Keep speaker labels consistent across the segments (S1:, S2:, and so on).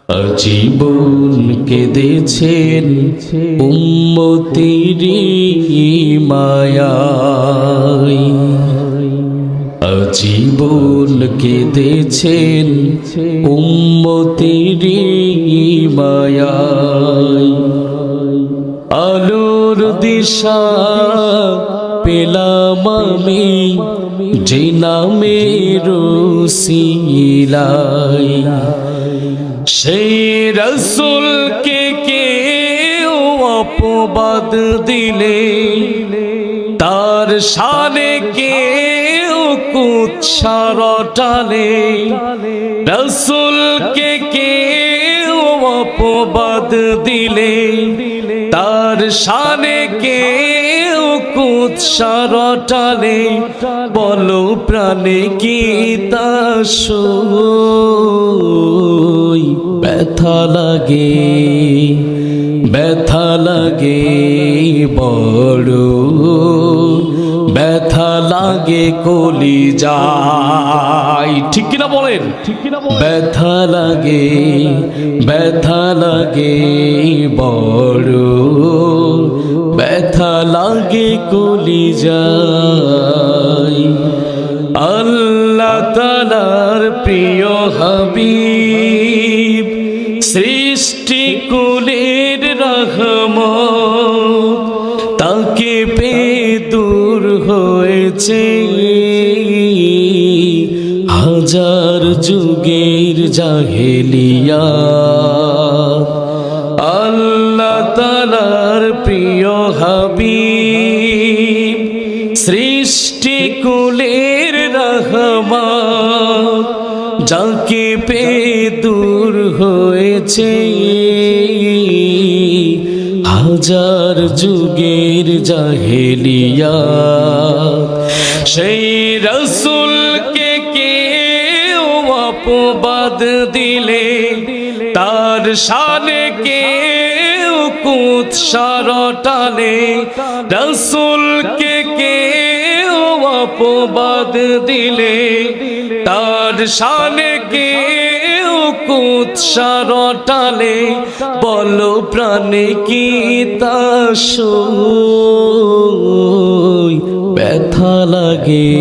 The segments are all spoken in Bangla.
S1: আজীবন কেঁদেছেন উম্মতেরি মায়ায়, আজীবন কেঁদেছেন উম্মতেরি মায়ায়। আলোর দিশা পেলাম আমি যে নামের উসিলায়, সেই রাসূলকে কেউ অপবাদ দিলে তার শানে কেউ কুৎসা রটালে, রাসূলকে কেউ অপবাদ দিলে তার শানে কেউ কুৎসা রটালে, বলো প্রাণে কি তা সই? ব্যথা লাগে, ব্যথা লাগে বড়, ব্যথা লাগে কলিজায়। ঠিক কিনা বলেন? ব্যথা লাগে, ব্যথা লাগে বড়, ব্যথা লাগে কলিজায়। আল্লাহ তাআলার প্রিয় হাবিব সৃষ্টি কুলের রহমত, তাকে পেয়ে দূর হয়েছে হাজার যুগের জাহেলিয়াত। আল্লাহ তাআলার প্রিয় হাবিব সৃষ্টি কুলের রহমত, যাকে পেয়ে দূর হয়েছে হাজার যুগের জাহেলিয়াত। সেই রাসূলকে কেউ অপবাদ দিলে তার শানে কেউ কুৎসা রটালে, রাসূলকে কেউ অপবাদ দিলে তার শানে কেউ কুৎসা রটালে, বলো প্রাণে কি তা সই? ব্যথা লাগে,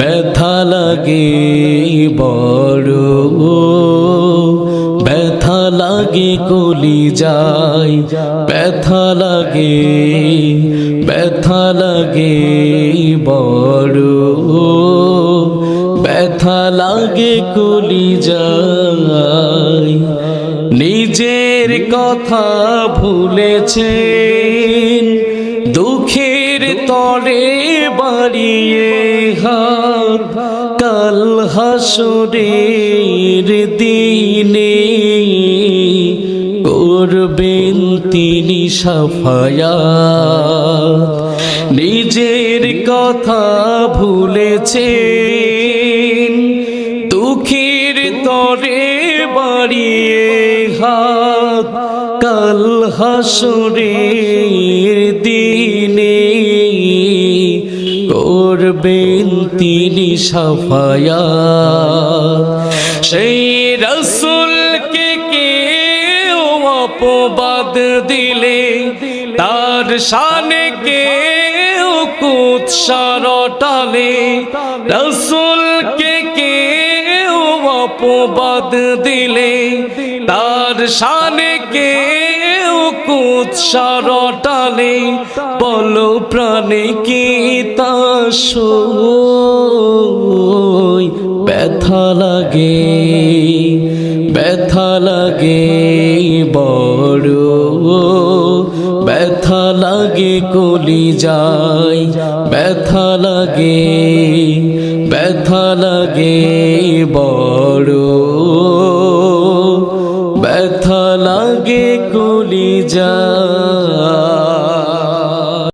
S1: ব্যথা লাগে বড়, ব্যথা লাগে কলিজায়, ব্যথা লাগে, ব্যথা লাগে বড়, ব্যথা লাগে কলিজায়। নিজের কথা ভুলেছেন দুঃখের তরে বাড়িয়ে হাত, কাল হাসরের দিনে করবেন তিনি সাফায়াত। নিজের কথা ভুলেছেন দুঃখের তরে বাড়িয়ে হাত, কাল হাসরের দিনে করবেন তিনি সাফায়াত। সেই রাসূলকে কেউ অপবাদ দিলে তার শানে কেউ কুৎসা রটালে, রাসূলকে কেউ অপবাদ দিলে তার শানে কেউ কুৎসা রটালে, বলো প্রাণে কি তা সই? ব্যথা লাগে, ব্যথা লাগে বড়, ব্যথা লাগে কলিজায়, ব্যথা লাগে, ব্যথা লাগে বড়।